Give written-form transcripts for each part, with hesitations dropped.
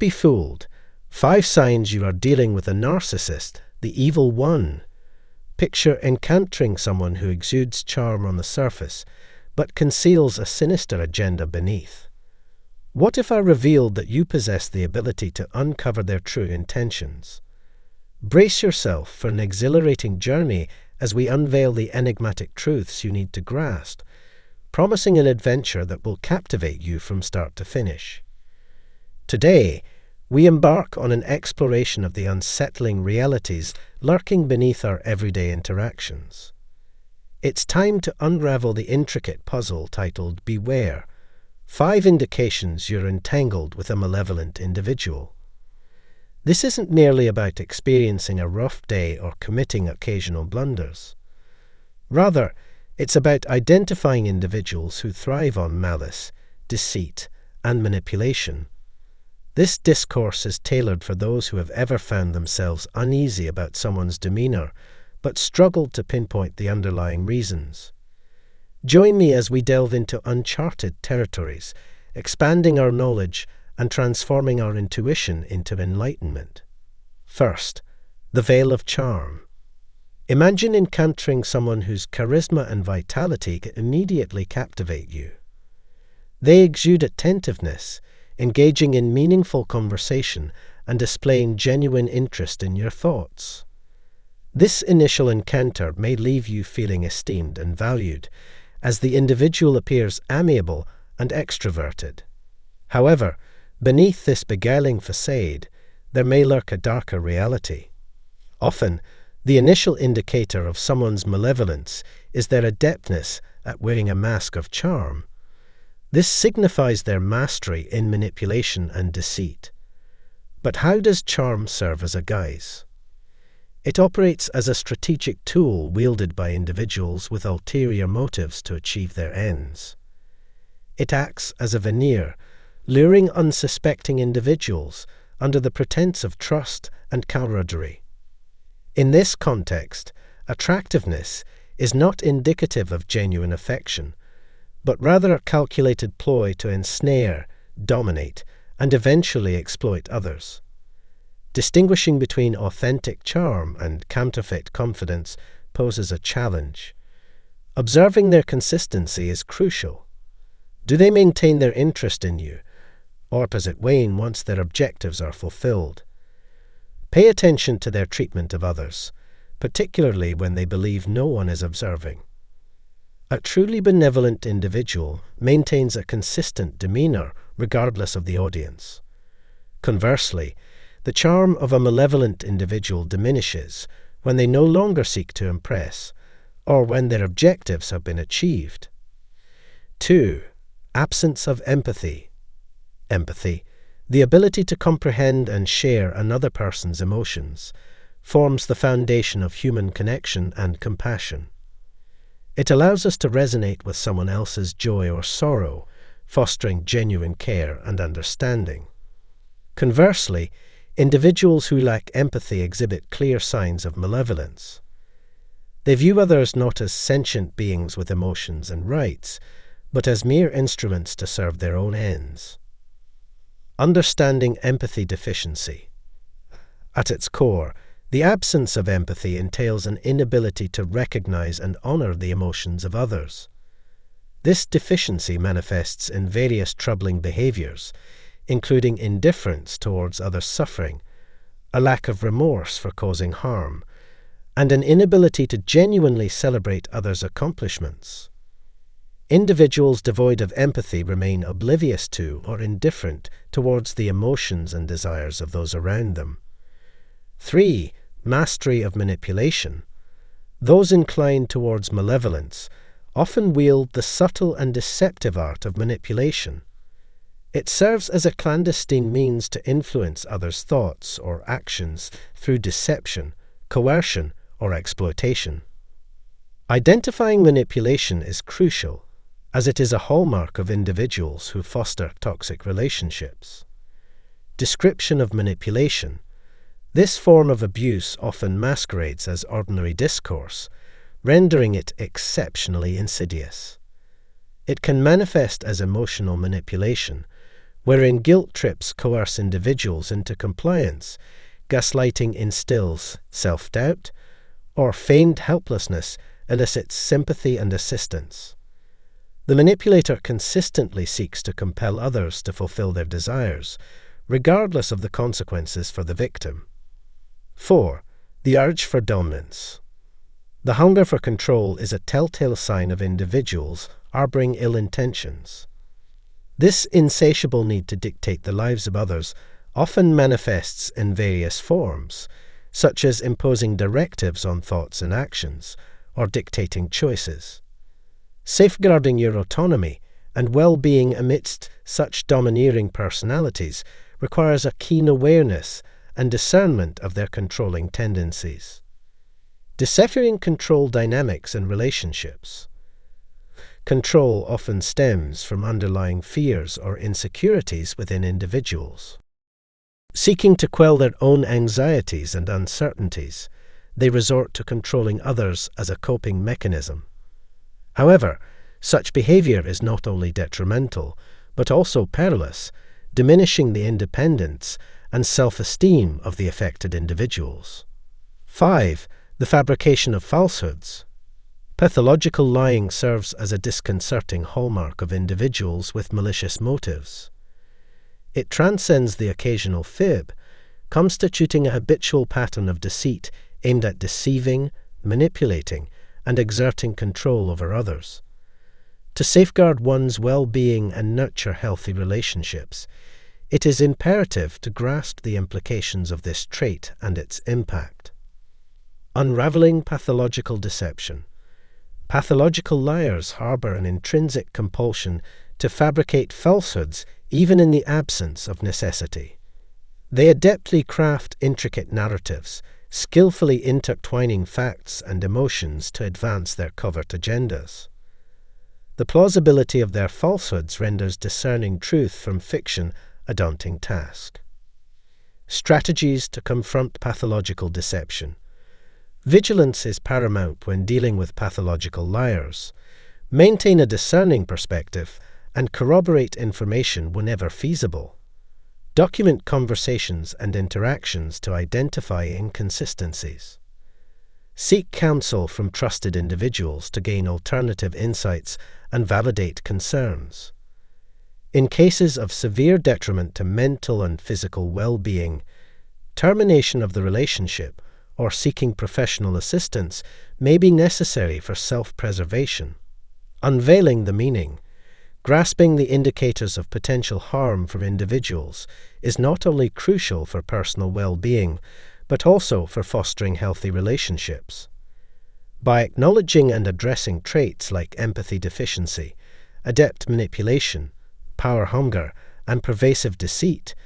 be fooled. 5 signs you are dealing with a narcissist, the evil one. Picture encountering someone who exudes charm on the surface, but conceals a sinister agenda beneath. What if I revealed that you possess the ability to uncover their true intentions? Brace yourself for an exhilarating journey as we unveil the enigmatic truths you need to grasp, promising an adventure that will captivate you from start to finish. Today, we embark on an exploration of the unsettling realities lurking beneath our everyday interactions. It's time to unravel the intricate puzzle titled Beware, 5 indications you're entangled with a malevolent individual. This isn't merely about experiencing a rough day or committing occasional blunders. Rather, it's about identifying individuals who thrive on malice, deceit, and manipulation. This discourse is tailored for those who have ever found themselves uneasy about someone's demeanor, but struggled to pinpoint the underlying reasons. Join me as we delve into uncharted territories, expanding our knowledge and transforming our intuition into enlightenment. First, the veil of charm. Imagine encountering someone whose charisma and vitality can immediately captivate you. They exude attentiveness, engaging in meaningful conversation and displaying genuine interest in your thoughts. This initial encounter may leave you feeling esteemed and valued, as the individual appears amiable and extroverted. However, beneath this beguiling facade, there may lurk a darker reality. Often, the initial indicator of someone's malevolence is their adeptness at wearing a mask of charm. This signifies their mastery in manipulation and deceit. But how does charm serve as a guise? It operates as a strategic tool wielded by individuals with ulterior motives to achieve their ends. It acts as a veneer, luring unsuspecting individuals under the pretense of trust and camaraderie. In this context, attractiveness is not indicative of genuine affection, but rather a calculated ploy to ensnare, dominate, and eventually exploit others. Distinguishing between authentic charm and counterfeit confidence poses a challenge. Observing their consistency is crucial. Do they maintain their interest in you, or does it wane once their objectives are fulfilled? Pay attention to their treatment of others, particularly when they believe no one is observing. A truly benevolent individual maintains a consistent demeanor regardless of the audience. Conversely, the charm of a malevolent individual diminishes when they no longer seek to impress, or when their objectives have been achieved. 2. Absence of empathy. Empathy, the ability to comprehend and share another person's emotions, forms the foundation of human connection and compassion. It allows us to resonate with someone else's joy or sorrow, fostering genuine care and understanding. Conversely, individuals who lack empathy exhibit clear signs of malevolence. They view others not as sentient beings with emotions and rights, but as mere instruments to serve their own ends. Understanding empathy deficiency. At its core, the absence of empathy entails an inability to recognize and honor the emotions of others. This deficiency manifests in various troubling behaviors, including indifference towards others' suffering, a lack of remorse for causing harm, and an inability to genuinely celebrate others' accomplishments. Individuals devoid of empathy remain oblivious to or indifferent towards the emotions and desires of those around them. 3. Mastery of manipulation. Those inclined towards malevolence often wield the subtle and deceptive art of manipulation. It serves as a clandestine means to influence others' thoughts or actions through deception, coercion, or exploitation. Identifying manipulation is crucial, as it is a hallmark of individuals who foster toxic relationships. Description of manipulation. This form of abuse often masquerades as ordinary discourse, rendering it exceptionally insidious. It can manifest as emotional manipulation, wherein guilt trips coerce individuals into compliance, gaslighting instills self-doubt, or feigned helplessness elicits sympathy and assistance. The manipulator consistently seeks to compel others to fulfill their desires, regardless of the consequences for the victim. 4. The urge for dominance. The hunger for control is a telltale sign of individuals harboring ill intentions. This insatiable need to dictate the lives of others often manifests in various forms, such as imposing directives on thoughts and actions, or dictating choices. Safeguarding your autonomy and well-being amidst such domineering personalities requires a keen awareness and discernment of their controlling tendencies. Deciphering control dynamics in relationships. Control often stems from underlying fears or insecurities within individuals. Seeking to quell their own anxieties and uncertainties, they resort to controlling others as a coping mechanism. However, such behavior is not only detrimental, but also perilous, diminishing the independence and self-esteem of the affected individuals. 5. The fabrication of falsehoods. Pathological lying serves as a disconcerting hallmark of individuals with malicious motives. It transcends the occasional fib, constituting a habitual pattern of deceit aimed at deceiving, manipulating, and exerting control over others. To safeguard one's well-being and nurture healthy relationships, it is imperative to grasp the implications of this trait and its impact. Unraveling pathological deception. Pathological liars harbor an intrinsic compulsion to fabricate falsehoods even in the absence of necessity. They adeptly craft intricate narratives, skillfully intertwining facts and emotions to advance their covert agendas. The plausibility of their falsehoods renders discerning truth from fiction a daunting task. Strategies to confront pathological deception. Vigilance is paramount when dealing with pathological liars. Maintain a discerning perspective and corroborate information whenever feasible. Document conversations and interactions to identify inconsistencies. Seek counsel from trusted individuals to gain alternative insights and validate concerns. In cases of severe detriment to mental and physical well-being, termination of the relationship or seeking professional assistance may be necessary for self-preservation. Unveiling the meaning. Grasping the indicators of potential harm for individuals is not only crucial for personal well-being, but also for fostering healthy relationships. By acknowledging and addressing traits like empathy deficiency, adept manipulation, power hunger, and pervasive deceit,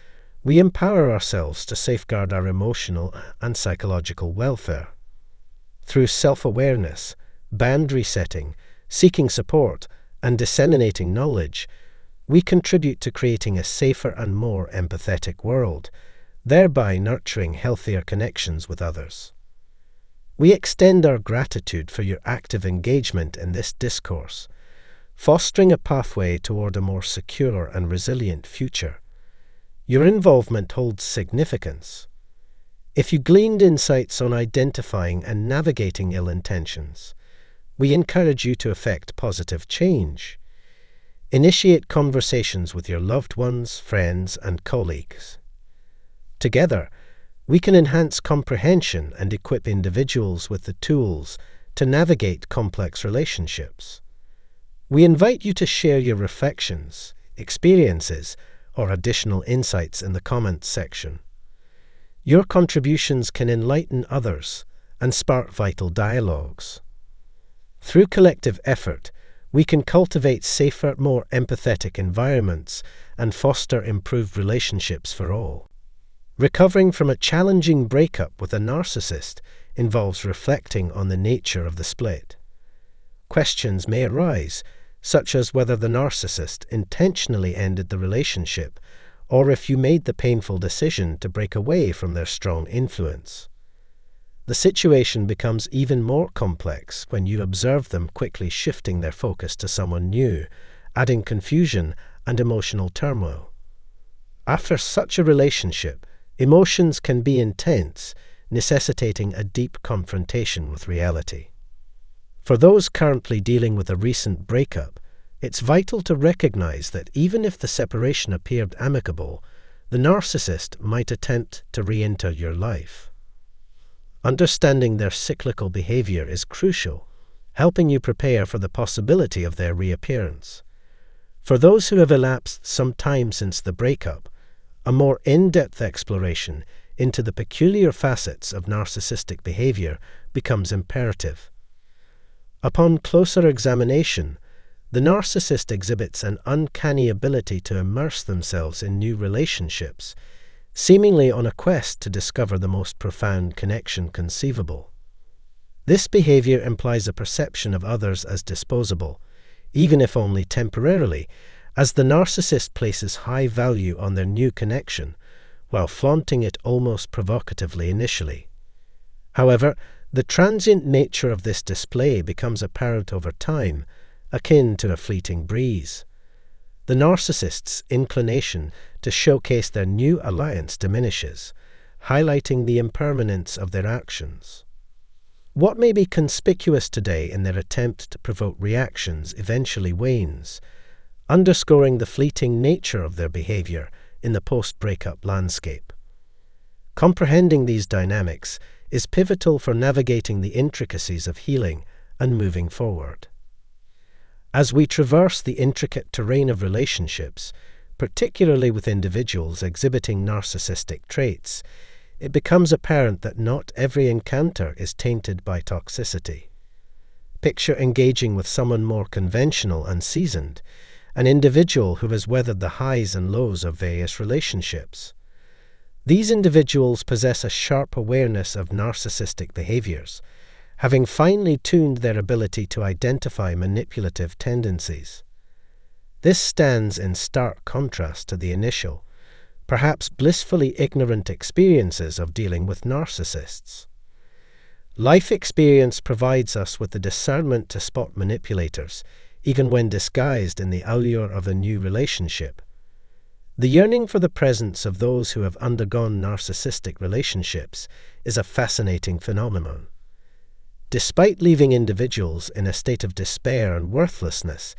we empower ourselves to safeguard our emotional and psychological welfare. Through self-awareness, boundary setting, seeking support, and disseminating knowledge, we contribute to creating a safer and more empathetic world, thereby nurturing healthier connections with others. We extend our gratitude for your active engagement in this discourse, fostering a pathway toward a more secure and resilient future. Your involvement holds significance. If you gleaned insights on identifying and navigating ill intentions, we encourage you to effect positive change. Initiate conversations with your loved ones, friends, and colleagues. Together, we can enhance comprehension and equip individuals with the tools to navigate complex relationships. We invite you to share your reflections, experiences, or additional insights in the comments section. Your contributions can enlighten others and spark vital dialogues. Through collective effort, we can cultivate safer, more empathetic environments and foster improved relationships for all. Recovering from a challenging breakup with a narcissist involves reflecting on the nature of the split. Questions may arise, such as whether the narcissist intentionally ended the relationship or if you made the painful decision to break away from their strong influence. The situation becomes even more complex when you observe them quickly shifting their focus to someone new, adding confusion and emotional turmoil. After such a relationship, emotions can be intense, necessitating a deep confrontation with reality. For those currently dealing with a recent breakup, it's vital to recognize that even if the separation appeared amicable, the narcissist might attempt to re-enter your life. Understanding their cyclical behavior is crucial, helping you prepare for the possibility of their reappearance. For those who have elapsed some time since the breakup, a more in-depth exploration into the peculiar facets of narcissistic behavior becomes imperative. Upon closer examination, the narcissist exhibits an uncanny ability to immerse themselves in new relationships, seemingly on a quest to discover the most profound connection conceivable. This behavior implies a perception of others as disposable, even if only temporarily, as the narcissist places high value on their new connection, while flaunting it almost provocatively initially. However, the transient nature of this display becomes apparent over time, akin to a fleeting breeze. The narcissist's inclination to showcase their new alliance diminishes, highlighting the impermanence of their actions. What may be conspicuous today in their attempt to provoke reactions eventually wanes, underscoring the fleeting nature of their behavior in the post-breakup landscape. Comprehending these dynamics is pivotal for navigating the intricacies of healing and moving forward. As we traverse the intricate terrain of relationships, particularly with individuals exhibiting narcissistic traits, it becomes apparent that not every encounter is tainted by toxicity. Picture engaging with someone more conventional and seasoned, an individual who has weathered the highs and lows of various relationships. These individuals possess a sharp awareness of narcissistic behaviors, having finely tuned their ability to identify manipulative tendencies. This stands in stark contrast to the initial, perhaps blissfully ignorant experiences of dealing with narcissists. Life experience provides us with the discernment to spot manipulators, even when disguised in the allure of a new relationship. The yearning for the presence of those who have undergone narcissistic relationships is a fascinating phenomenon. Despite leaving individuals in a state of despair and worthlessness,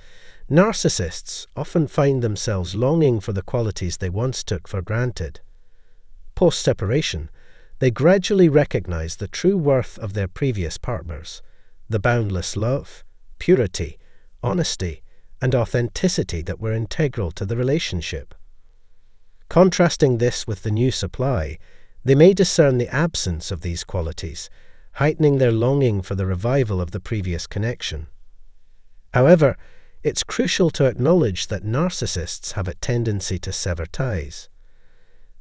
narcissists often find themselves longing for the qualities they once took for granted. Post-separation, they gradually recognize the true worth of their previous partners, the boundless love, purity, honesty, and authenticity that were integral to the relationship. Contrasting this with the new supply, they may discern the absence of these qualities, heightening their longing for the revival of the previous connection. However, it's crucial to acknowledge that narcissists have a tendency to sever ties.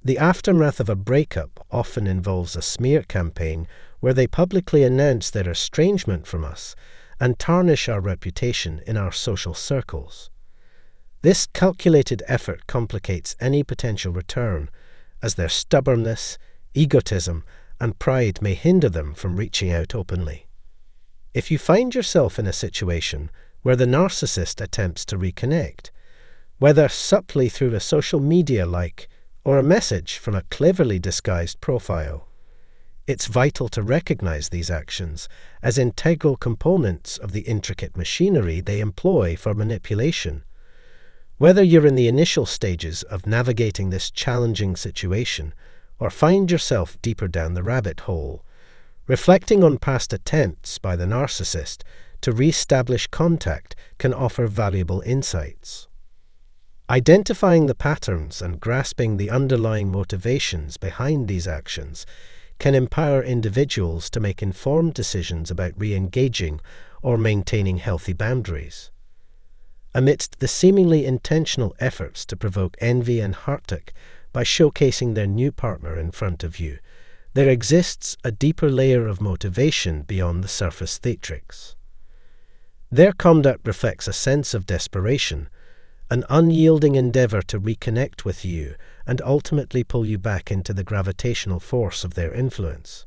The aftermath of a breakup often involves a smear campaign where they publicly announce their estrangement from us and tarnish our reputation in our social circles. This calculated effort complicates any potential return, as their stubbornness, egotism, and pride may hinder them from reaching out openly. If you find yourself in a situation where the narcissist attempts to reconnect, whether subtly through a social media like or a message from a cleverly disguised profile, it's vital to recognize these actions as integral components of the intricate machinery they employ for manipulation. Whether you're in the initial stages of navigating this challenging situation or find yourself deeper down the rabbit hole, reflecting on past attempts by the narcissist to re-establish contact can offer valuable insights. Identifying the patterns and grasping the underlying motivations behind these actions can empower individuals to make informed decisions about re-engaging or maintaining healthy boundaries. Amidst the seemingly intentional efforts to provoke envy and heartache by showcasing their new partner in front of you, there exists a deeper layer of motivation beyond the surface theatrics. Their conduct reflects a sense of desperation, an unyielding endeavor to reconnect with you and ultimately pull you back into the gravitational force of their influence.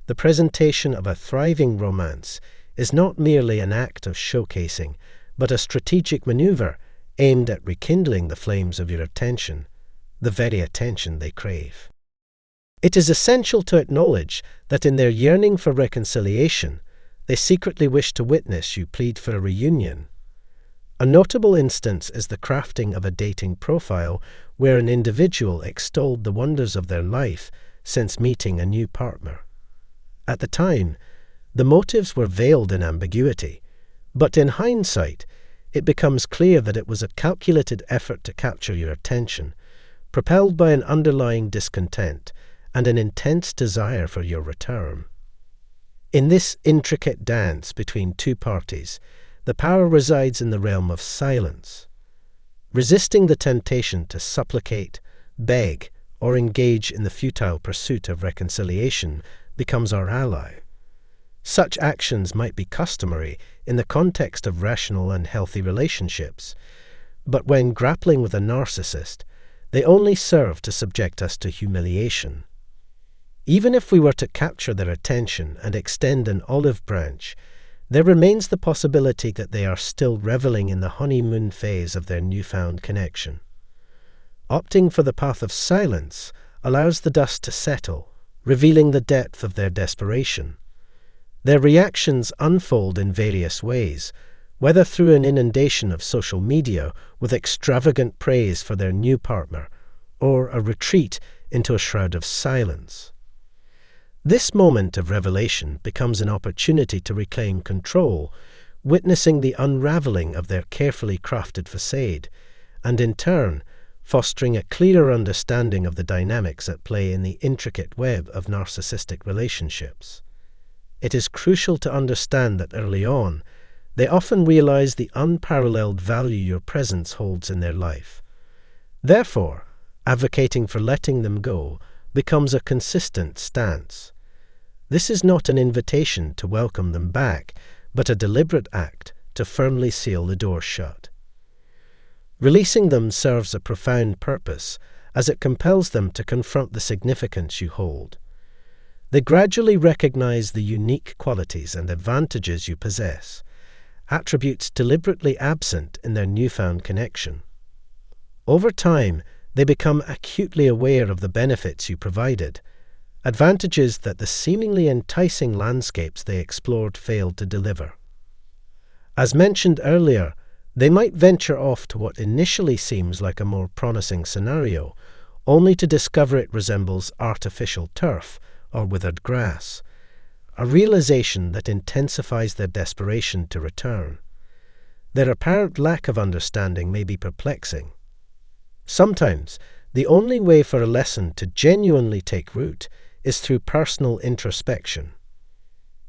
The presentation of a thriving romance is not merely an act of showcasing, but a strategic maneuver aimed at rekindling the flames of your attention. the very attention they crave. It is essential to acknowledge that in their yearning for reconciliation, they secretly wish to witness you plead for a reunion. A notable instance is the crafting of a dating profile where an individual extolled the wonders of their life since meeting a new partner. At the time, the motives were veiled in ambiguity, but in hindsight, it becomes clear that it was a calculated effort to capture your attention, propelled by an underlying discontent and an intense desire for your return. In this intricate dance between two parties, the power resides in the realm of silence. Resisting the temptation to supplicate, beg, or engage in the futile pursuit of reconciliation becomes our ally. Such actions might be customary in the context of rational and healthy relationships, but when grappling with a narcissist, they only serve to subject us to humiliation. Even if we were to capture their attention and extend an olive branch, there remains the possibility that they are still reveling in the honeymoon phase of their newfound connection. Opting for the path of silence allows the dust to settle, revealing the depth of their desperation. Their reactions unfold in various ways, whether through an inundation of social media with extravagant praise for their new partner, or a retreat into a shroud of silence. This moment of revelation becomes an opportunity to reclaim control, witnessing the unraveling of their carefully crafted facade, and in turn, fostering a clearer understanding of the dynamics at play in the intricate web of narcissistic relationships. It is crucial to understand that early on, they often realize the unparalleled value your presence holds in their life. Therefore, advocating for letting them go becomes a consistent stance. This is not an invitation to welcome them back, but a deliberate act to firmly seal the door shut. Releasing them serves a profound purpose, as it compels them to confront the significance you hold. They gradually recognize the unique qualities and advantages you possess, attributes deliberately absent in their newfound connection. Over time, they become acutely aware of the benefits you provided, advantages that the seemingly enticing landscapes they explored failed to deliver. As mentioned earlier, they might venture off to what initially seems like a more promising scenario, only to discover it resembles artificial turf or withered grass, a realization that intensifies their desperation to return. Their apparent lack of understanding may be perplexing. Sometimes, the only way for a lesson to genuinely take root is through personal introspection.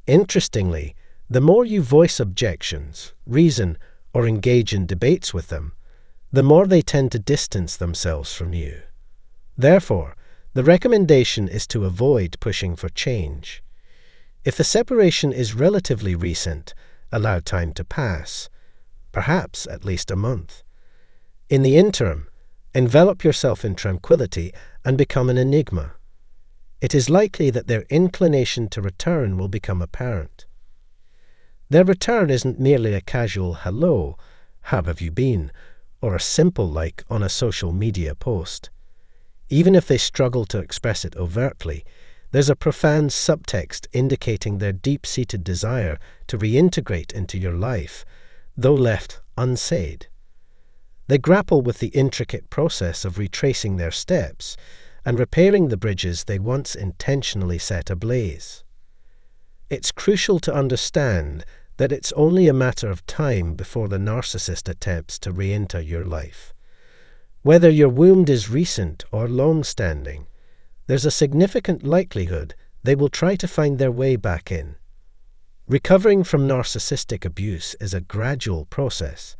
Interestingly, the more you voice objections, reason, or engage in debates with them, the more they tend to distance themselves from you. Therefore, the recommendation is to avoid pushing for change. If the separation is relatively recent, allow time to pass, perhaps at least a month. In the interim, envelop yourself in tranquility and become an enigma. It is likely that their inclination to return will become apparent. Their return isn't merely a casual hello, how have you been, or a simple like on a social media post. Even if they struggle to express it overtly, there's a profound subtext indicating their deep-seated desire to reintegrate into your life, though left unsaid. They grapple with the intricate process of retracing their steps and repairing the bridges they once intentionally set ablaze. It's crucial to understand that it's only a matter of time before the narcissist attempts to re-enter your life. Whether your wound is recent or long-standing, there's a significant likelihood they will try to find their way back in. Recovering from narcissistic abuse is a gradual process,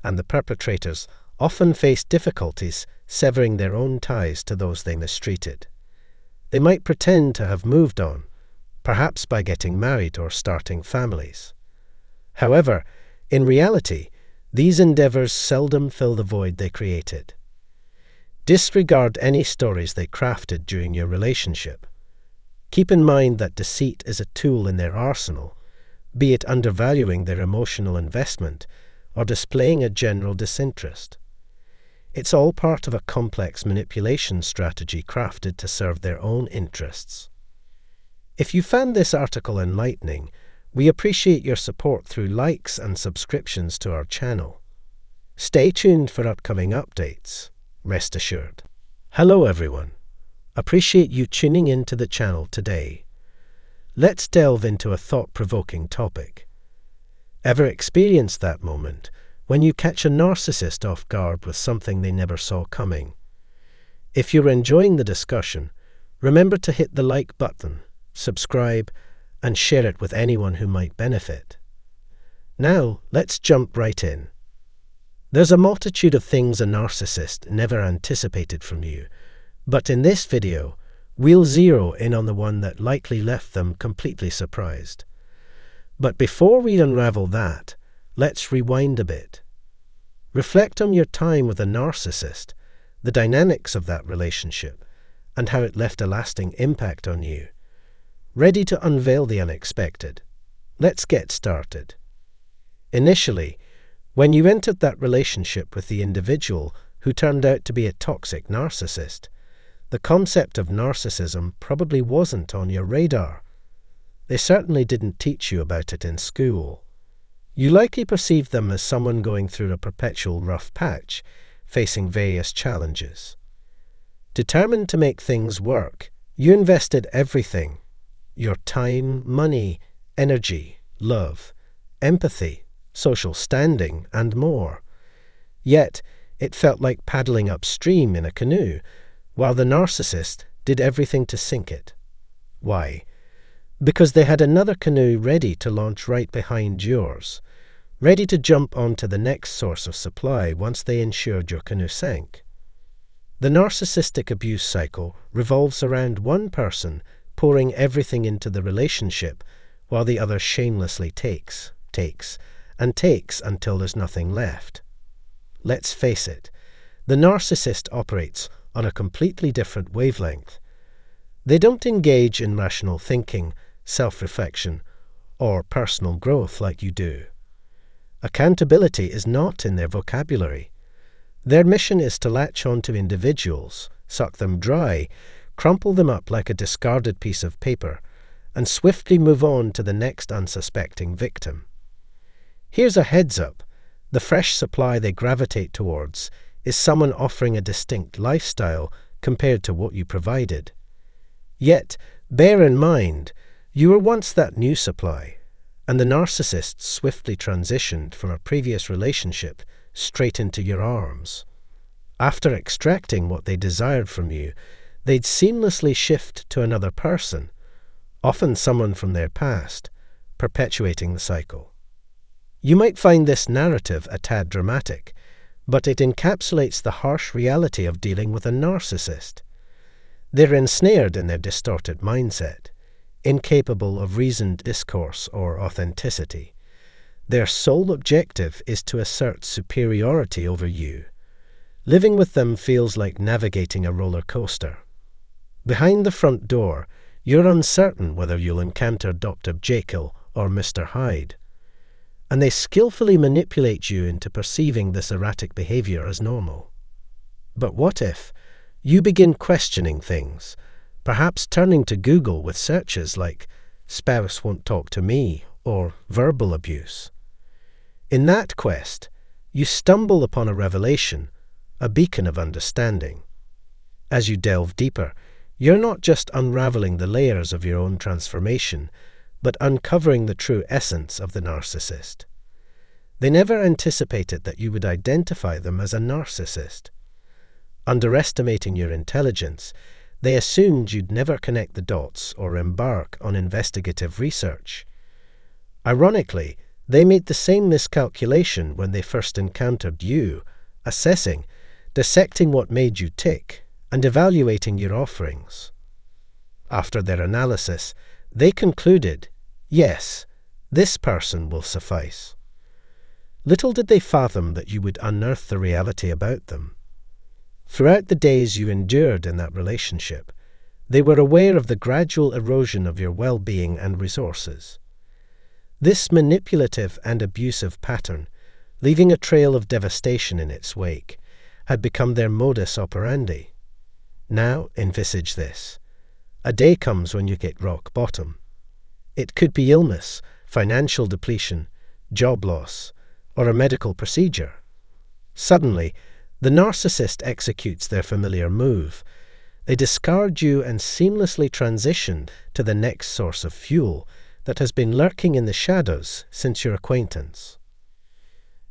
and the perpetrators often face difficulties severing their own ties to those they mistreated. They might pretend to have moved on, perhaps by getting married or starting families. However, in reality, these endeavors seldom fill the void they created. Disregard any stories they crafted during your relationship. Keep in mind that deceit is a tool in their arsenal, be it undervaluing their emotional investment or displaying a general disinterest. It's all part of a complex manipulation strategy crafted to serve their own interests. If you found this article enlightening, we appreciate your support through likes and subscriptions to our channel. Stay tuned for upcoming updates, rest assured. Hello everyone. Appreciate you tuning in to the channel today. Let's delve into a thought-provoking topic. Ever experienced that moment when you catch a narcissist off guard with something they never saw coming? If you're enjoying the discussion, remember to hit the like button, subscribe, and share it with anyone who might benefit. Now, let's jump right in. There's a multitude of things a narcissist never anticipated from you, but in this video, we'll zero in on the one that likely left them completely surprised. But before we unravel that, let's rewind a bit. Reflect on your time with a narcissist, the dynamics of that relationship, and how it left a lasting impact on you. Ready to unveil the unexpected? Let's get started. Initially, when you entered that relationship with the individual who turned out to be a toxic narcissist, the concept of narcissism probably wasn't on your radar. They certainly didn't teach you about it in school. You likely perceived them as someone going through a perpetual rough patch, facing various challenges. Determined to make things work, you invested everything: your time, money, energy, love, empathy, social standing, and more. Yet, it felt like paddling upstream in a canoe, while the narcissist did everything to sink it. Why? Because they had another canoe ready to launch right behind yours, ready to jump onto the next source of supply once they ensured your canoe sank. The narcissistic abuse cycle revolves around one person pouring everything into the relationship while the other shamelessly takes until there's nothing left. Let's face it, the narcissist operates on a completely different wavelength. They don't engage in rational thinking, self-reflection, or personal growth like you do. Accountability is not in their vocabulary. Their mission is to latch onto individuals, suck them dry, crumple them up like a discarded piece of paper, and swiftly move on to the next unsuspecting victim. Here's a heads up: the fresh supply they gravitate towards is someone offering a distinct lifestyle compared to what you provided. Yet, bear in mind, you were once that new supply, and the narcissist swiftly transitioned from a previous relationship straight into your arms. After extracting what they desired from you, they'd seamlessly shift to another person, often someone from their past, perpetuating the cycle. You might find this narrative a tad dramatic, but it encapsulates the harsh reality of dealing with a narcissist. They're ensnared in their distorted mindset, incapable of reasoned discourse or authenticity. Their sole objective is to assert superiority over you. Living with them feels like navigating a roller coaster. Behind the front door, you're uncertain whether you'll encounter Dr. Jekyll or Mr. Hyde, and they skillfully manipulate you into perceiving this erratic behavior as normal. But what if you begin questioning things, perhaps turning to Google with searches like "spouse won't talk to me" or "verbal abuse"? In that quest, you stumble upon a revelation, a beacon of understanding. As you delve deeper, you're not just unraveling the layers of your own transformation, but uncovering the true essence of the narcissist. They never anticipated that you would identify them as a narcissist. Underestimating your intelligence, they assumed you'd never connect the dots or embark on investigative research. Ironically, they made the same miscalculation when they first encountered you, assessing, dissecting what made you tick, and evaluating your offerings. After their analysis, they concluded, yes, this person will suffice. Little did they fathom that you would unearth the reality about them. Throughout the days you endured in that relationship, they were aware of the gradual erosion of your well-being and resources. This manipulative and abusive pattern, leaving a trail of devastation in its wake, had become their modus operandi. Now envisage this. A day comes when you get rock bottom. It could be illness, financial depletion, job loss, or a medical procedure. Suddenly, the narcissist executes their familiar move. They discard you and seamlessly transition to the next source of fuel that has been lurking in the shadows since your acquaintance.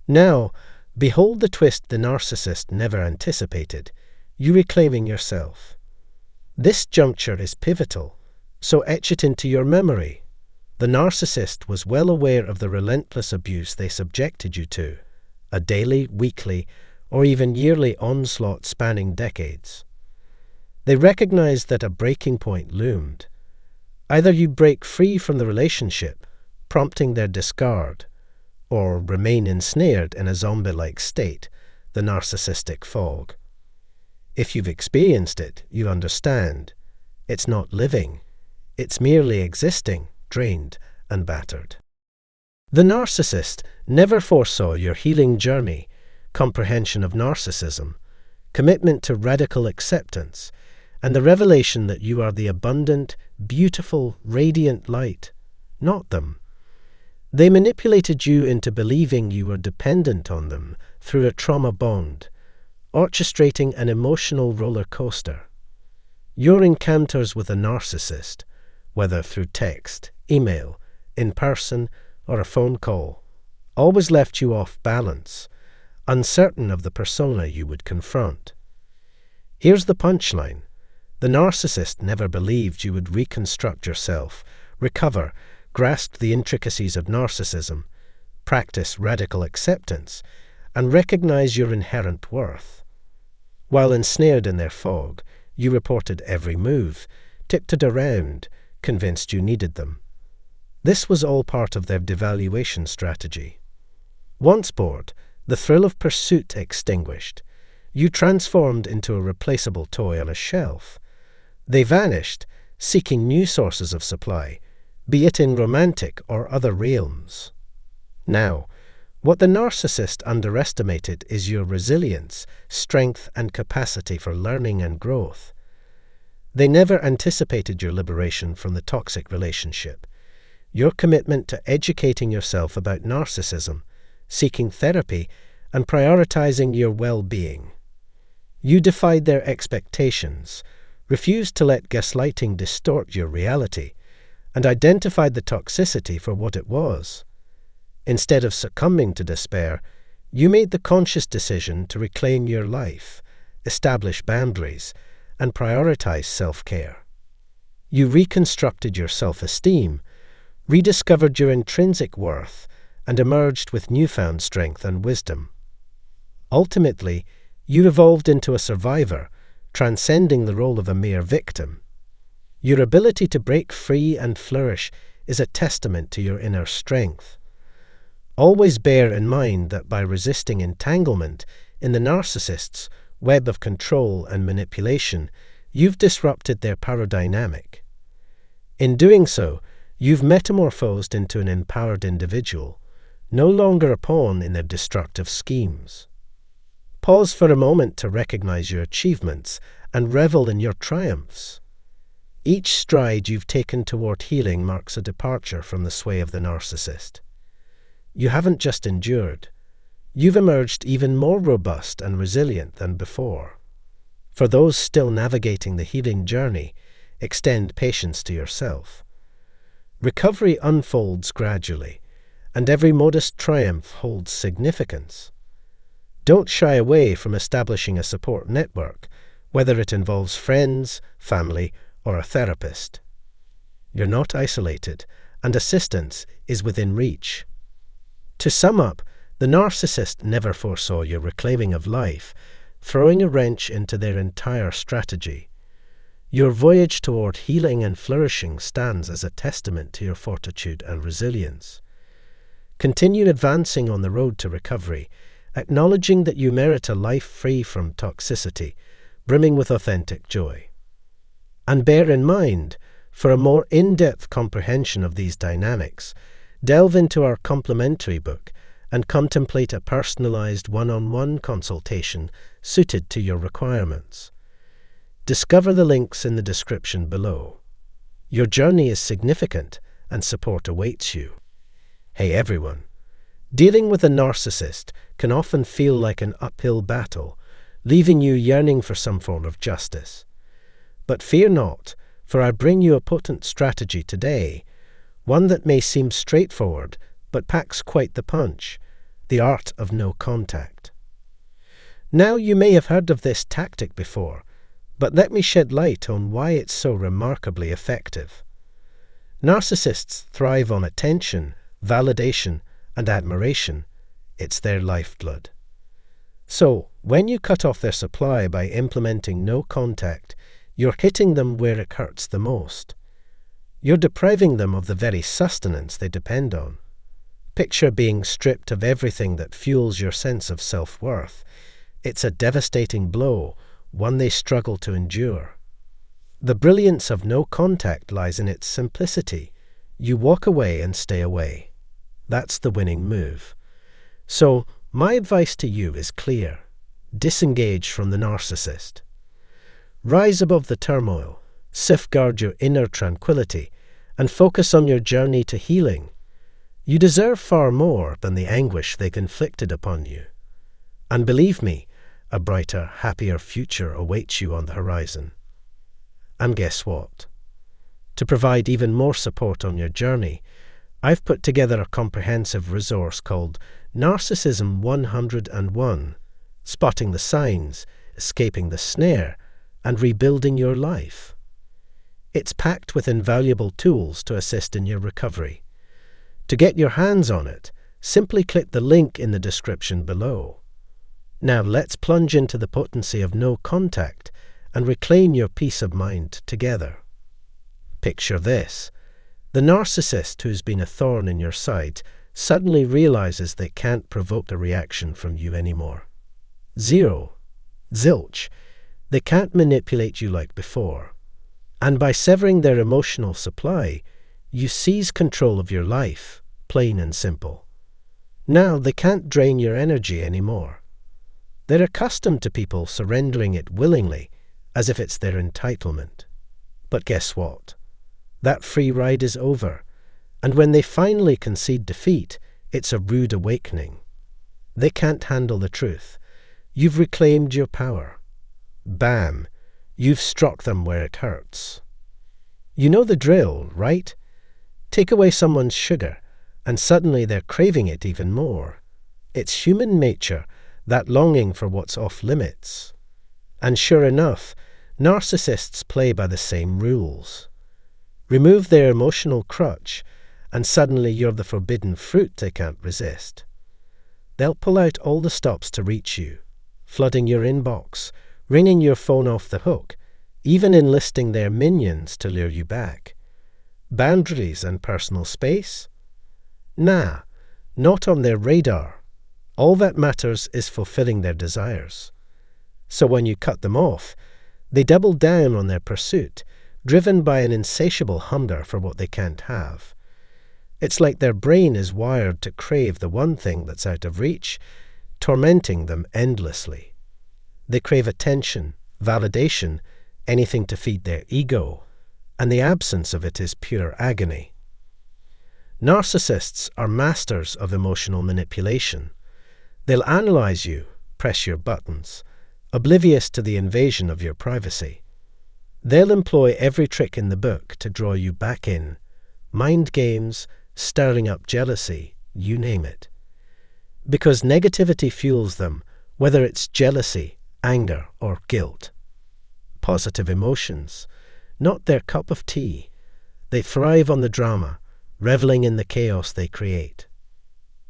Now, behold the twist the narcissist never anticipated, you reclaiming yourself. This juncture is pivotal, so etch it into your memory. The narcissist was well aware of the relentless abuse they subjected you to, a daily, weekly, or even yearly onslaught spanning decades. They recognized that a breaking point loomed. Either you break free from the relationship, prompting their discard, or remain ensnared in a zombie-like state, the narcissistic fog. If you've experienced it, you understand. It's not living. It's merely existing, drained and battered. The narcissist never foresaw your healing journey, comprehension of narcissism, commitment to radical acceptance, and the revelation that you are the abundant, beautiful, radiant light, not them. They manipulated you into believing you were dependent on them through a trauma bond, orchestrating an emotional roller coaster. Your encounters with a narcissist, whether through text, email, in person, or a phone call, always left you off balance, uncertain of the persona you would confront. Here's the punchline. The narcissist never believed you would reconstruct yourself, recover, grasp the intricacies of narcissism, practice radical acceptance, and recognize your inherent worth. While ensnared in their fog, you reported every move, tiptoed around, convinced you needed them. This was all part of their devaluation strategy. Once bored, the thrill of pursuit extinguished. You transformed into a replaceable toy on a shelf. They vanished, seeking new sources of supply, be it in romantic or other realms. Now, what the narcissist underestimated is your resilience, strength, and capacity for learning and growth. They never anticipated your liberation from the toxic relationship, your commitment to educating yourself about narcissism, seeking therapy, and prioritizing your well-being. You defied their expectations, refused to let gaslighting distort your reality, and identified the toxicity for what it was. Instead of succumbing to despair, you made the conscious decision to reclaim your life, establish boundaries, and prioritize self-care. You reconstructed your self-esteem, rediscovered your intrinsic worth, and emerged with newfound strength and wisdom. Ultimately, you evolved into a survivor, transcending the role of a mere victim. Your ability to break free and flourish is a testament to your inner strength. Always bear in mind that by resisting entanglement in the narcissist's web of control and manipulation, you've disrupted their power dynamic. In doing so, you've metamorphosed into an empowered individual, no longer a pawn in their destructive schemes. Pause for a moment to recognize your achievements and revel in your triumphs. Each stride you've taken toward healing marks a departure from the sway of the narcissist. You haven't just endured. You've emerged even more robust and resilient than before. For those still navigating the healing journey, extend patience to yourself. Recovery unfolds gradually, and every modest triumph holds significance. Don't shy away from establishing a support network, whether it involves friends, family, or a therapist. You're not isolated, and assistance is within reach. To sum up, the narcissist never foresaw your reclaiming of life, throwing a wrench into their entire strategy. Your voyage toward healing and flourishing stands as a testament to your fortitude and resilience. Continue advancing on the road to recovery, acknowledging that you merit a life free from toxicity, brimming with authentic joy. And bear in mind, for a more in-depth comprehension of these dynamics, delve into our complimentary book, and contemplate a personalized one-on-one consultation suited to your requirements. Discover the links in the description below. Your journey is significant and support awaits you. Hey everyone, dealing with a narcissist can often feel like an uphill battle, leaving you yearning for some form of justice. But fear not, for I bring you a potent strategy today, one that may seem straightforward but packs quite the punch: the art of no contact. Now you may have heard of this tactic before, but let me shed light on why it's so remarkably effective. Narcissists thrive on attention, validation, and admiration. It's their lifeblood. So, when you cut off their supply by implementing no contact, you're hitting them where it hurts the most. You're depriving them of the very sustenance they depend on. Picture being stripped of everything that fuels your sense of self-worth. It's a devastating blow, one they struggle to endure. The brilliance of no contact lies in its simplicity. You walk away and stay away. That's the winning move. So, my advice to you is clear. Disengage from the narcissist. Rise above the turmoil, safeguard your inner tranquility, and focus on your journey to healing. You deserve far more than the anguish they've inflicted upon you. And believe me, a brighter, happier future awaits you on the horizon. And guess what? To provide even more support on your journey, I've put together a comprehensive resource called Narcissism 101, Spotting the Signs, Escaping the Snare, and Rebuilding Your Life. It's packed with invaluable tools to assist in your recovery. To get your hands on it, simply click the link in the description below. Now let's plunge into the potency of no contact and reclaim your peace of mind together. Picture this. The narcissist who's been a thorn in your side suddenly realizes they can't provoke a reaction from you anymore. Zero. Zilch. They can't manipulate you like before. And by severing their emotional supply, you seize control of your life, plain and simple. Now they can't drain your energy anymore. They're accustomed to people surrendering it willingly, as if it's their entitlement. But guess what? That free ride is over, and when they finally concede defeat, it's a rude awakening. They can't handle the truth. You've reclaimed your power. Bam! You've struck them where it hurts. You know the drill, right? Take away someone's sugar, and suddenly they're craving it even more. It's human nature, that longing for what's off limits. And sure enough, narcissists play by the same rules. Remove their emotional crutch, and suddenly you're the forbidden fruit they can't resist. They'll pull out all the stops to reach you, flooding your inbox, ringing your phone off the hook, even enlisting their minions to lure you back. Boundaries and personal space? Nah, not on their radar. All that matters is fulfilling their desires. So when you cut them off, they double down on their pursuit, driven by an insatiable hunger for what they can't have. It's like their brain is wired to crave the one thing that's out of reach, tormenting them endlessly. They crave attention, validation, anything to feed their ego, and the absence of it is pure agony. Narcissists are masters of emotional manipulation. They'll analyze you, press your buttons, oblivious to the invasion of your privacy. They'll employ every trick in the book to draw you back in, mind games, stirring up jealousy, you name it. Because negativity fuels them, whether it's jealousy, anger, or guilt. Positive emotions, not their cup of tea. They thrive on the drama, reveling in the chaos they create.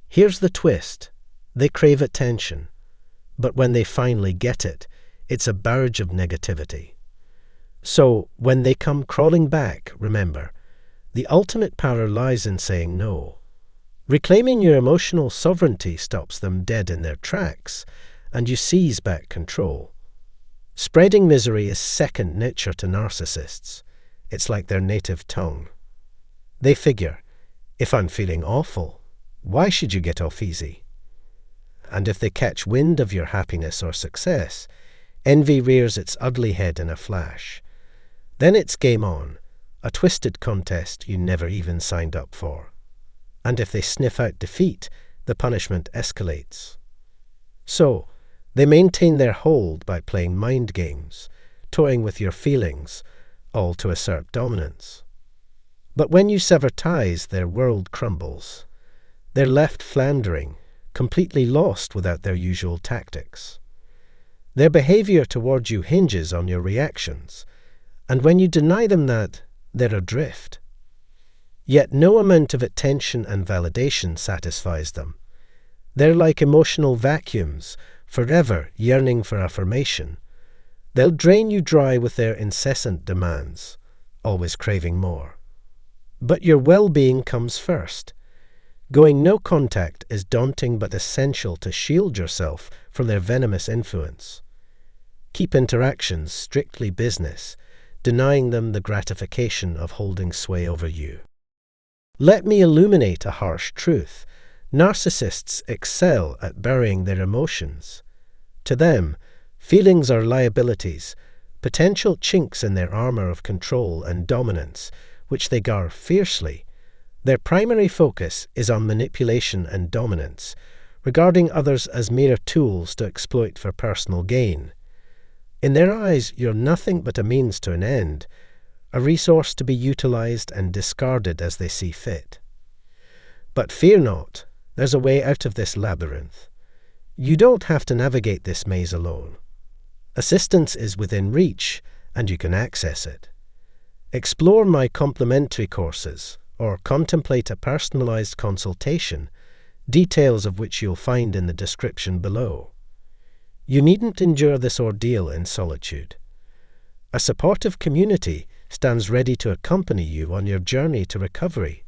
Here's the twist. They crave attention, but when they finally get it, it's a barrage of negativity. So, when they come crawling back, remember, the ultimate power lies in saying no. Reclaiming your emotional sovereignty stops them dead in their tracks, and you seize back control. Spreading misery is second nature to narcissists. It's like their native tongue. They figure, if I'm feeling awful, why should you get off easy? And if they catch wind of your happiness or success, envy rears its ugly head in a flash. Then it's game on, a twisted contest you never even signed up for. And if they sniff out defeat, the punishment escalates. So, they maintain their hold by playing mind games, toying with your feelings, all to assert dominance. But when you sever ties, their world crumbles. They're left floundering, completely lost without their usual tactics. Their behavior towards you hinges on your reactions, and when you deny them that, they're adrift. Yet no amount of attention and validation satisfies them. They're like emotional vacuums, forever yearning for affirmation. They'll drain you dry with their incessant demands, always craving more. But your well-being comes first. Going no contact is daunting but essential to shield yourself from their venomous influence. Keep interactions strictly business, denying them the gratification of holding sway over you. Let me illuminate a harsh truth. Narcissists excel at burying their emotions. To them, feelings are liabilities, potential chinks in their armor of control and dominance, which they guard fiercely. Their primary focus is on manipulation and dominance, regarding others as mere tools to exploit for personal gain. In their eyes, you're nothing but a means to an end, a resource to be utilized and discarded as they see fit. But fear not, there's a way out of this labyrinth. You don't have to navigate this maze alone. Assistance is within reach, and you can access it. Explore my complimentary courses, or contemplate a personalized consultation, details of which you'll find in the description below. You needn't endure this ordeal in solitude. A supportive community stands ready to accompany you on your journey to recovery.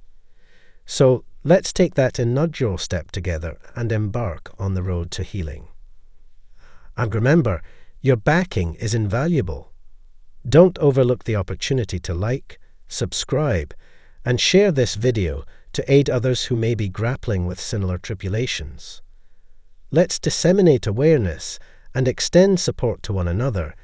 So let's take that inaugural step together and embark on the road to healing. And remember, your backing is invaluable. Don't overlook the opportunity to like, subscribe, and share this video to aid others who may be grappling with similar tribulations. Let's disseminate awareness and extend support to one another